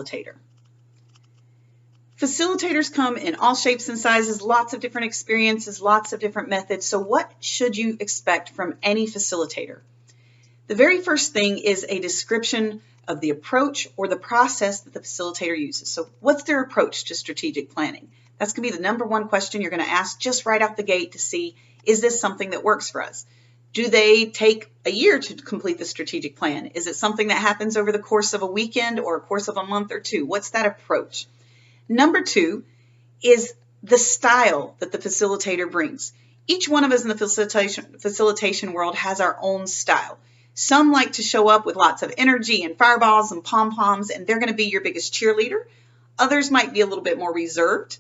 facilitator. Facilitators come in all shapes and sizes, lots of different experiences, lots of different methods. So what should you expect from any facilitator? The very first thing is a description of the approach or the process that the facilitator uses. So what's their approach to strategic planning? That's going to be the number one question you're going to ask just right out the gate to see, is this something that works for us? Do they take a year to complete the strategic plan? Is it something that happens over the course of a weekend or a course of a month or two? What's that approach? Number two is the style that the facilitator brings. Each one of us in the facilitation world has our own style. Some like to show up with lots of energy and fireballs and pom-poms, and they're going to be your biggest cheerleader. Others might be a little bit more reserved,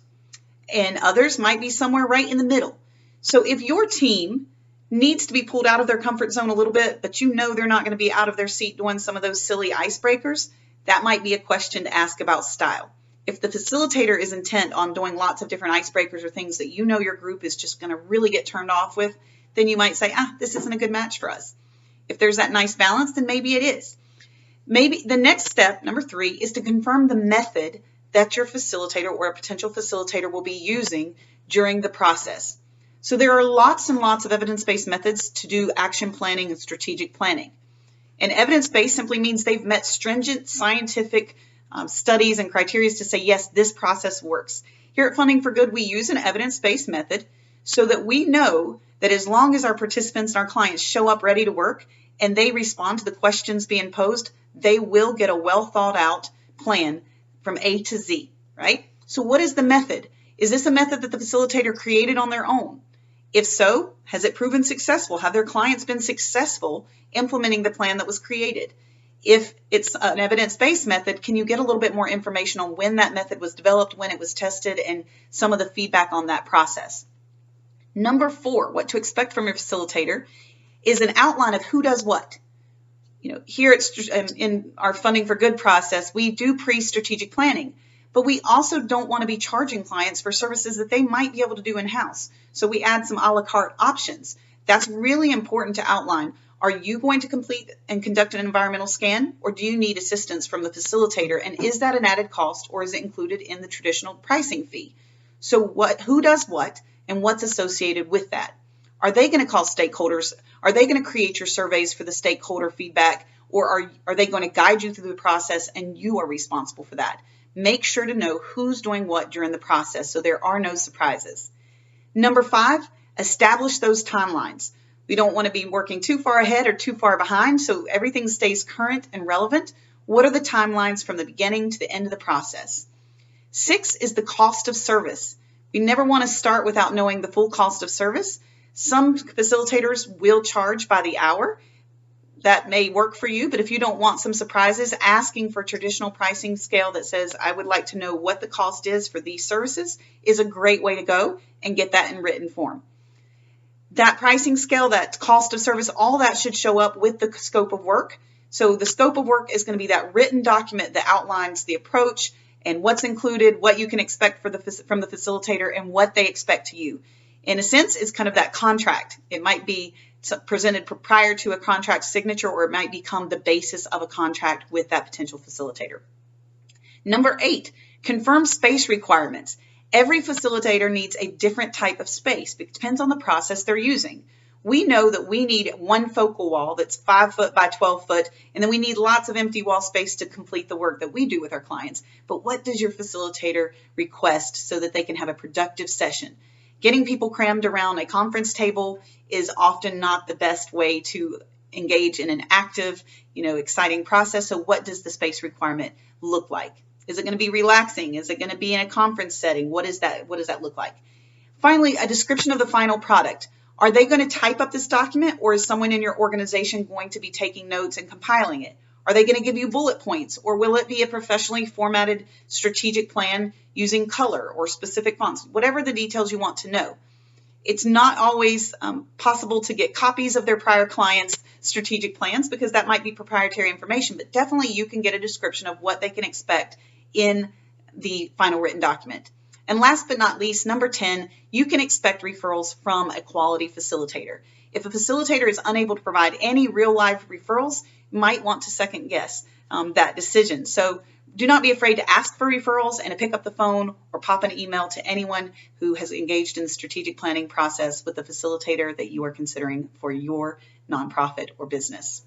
and others might be somewhere right in the middle. So if your team needs to be pulled out of their comfort zone a little bit, but you know they're not going to be out of their seat doing some of those silly icebreakers, that might be a question to ask about style. If the facilitator is intent on doing lots of different icebreakers or things that you know your group is just going to really get turned off with, then you might say, this isn't a good match for us. If there's that nice balance, then maybe it is. Maybe the next step, number three, is to confirm the method that your facilitator or a potential facilitator will be using during the process. So there are lots and lots of evidence-based methods to do action planning and strategic planning. And evidence-based simply means they've met stringent scientific studies and criteria to say, yes, this process works. Here at Funding for Good, we use an evidence-based method so that we know that as long as our participants and our clients show up ready to work and they respond to the questions being posed, they will get a well thought out plan from A to Z, right? So what is the method? Is this a method that the facilitator created on their own? If so, has it proven successful? Have their clients been successful implementing the plan that was created? If it's an evidence-based method, can you get a little bit more information on when that method was developed, when it was tested, and some of the feedback on that process? Number four, what to expect from your facilitator is an outline of who does what. Here in our Funding for Good process, we do pre-strategic planning, but we also don't want to be charging clients for services that they might be able to do in-house. So we add some a la carte options. That's really important to outline. Are you going to complete and conduct an environmental scan, or do you need assistance from the facilitator? And is that an added cost, or is it included in the traditional pricing fee? So who does what, and what's associated with that? Are they going to call stakeholders? Are they going to create your surveys for the stakeholder feedback, or are they going to guide you through the process and you are responsible for that? Make sure to know who's doing what during the process so there are no surprises. Number five, establish those timelines. We don't want to be working too far ahead or too far behind, so everything stays current and relevant. What are the timelines from the beginning to the end of the process? 6 is the cost of service. We never want to start without knowing the full cost of service. Some facilitators will charge by the hour. That may work for you, but if you don't want some surprises, asking for a traditional pricing scale that says, I would like to know what the cost is for these services is a great way to go and get that in written form. That pricing scale, that cost of service, all that should show up with the scope of work. So the scope of work is going to be that written document that outlines the approach and what's included, what you can expect from the facilitator, and what they expect to you. In a sense, it's kind of that contract. It might be presented prior to a contract signature, or it might become the basis of a contract with that potential facilitator. Number 8, confirm space requirements. Every facilitator needs a different type of space. It depends on the process they're using. We know that we need one focal wall that's 5 foot by 12 foot, and then we need lots of empty wall space to complete the work that we do with our clients. But what does your facilitator request so that they can have a productive session? Getting people crammed around a conference table is often not the best way to engage in an active, exciting process. So what does the space requirement look like? Is it going to be relaxing? Is it going to be in a conference setting? What does that look like? Finally, a description of the final product. Are they going to type up this document, or is someone in your organization going to be taking notes and compiling it? Are they going to give you bullet points, or will it be a professionally formatted strategic plan using color or specific fonts? Whatever the details you want to know. It's not always possible to get copies of their prior clients' strategic plans because that might be proprietary information, but definitely you can get a description of what they can expect in the final written document. And last but not least, number 10, you can expect referrals from a quality facilitator. If a facilitator is unable to provide any real life referrals, you might want to second guess that decision. So Do not be afraid to ask for referrals and to pick up the phone or pop an email to anyone who has engaged in the strategic planning process with the facilitator that you are considering for your nonprofit or business.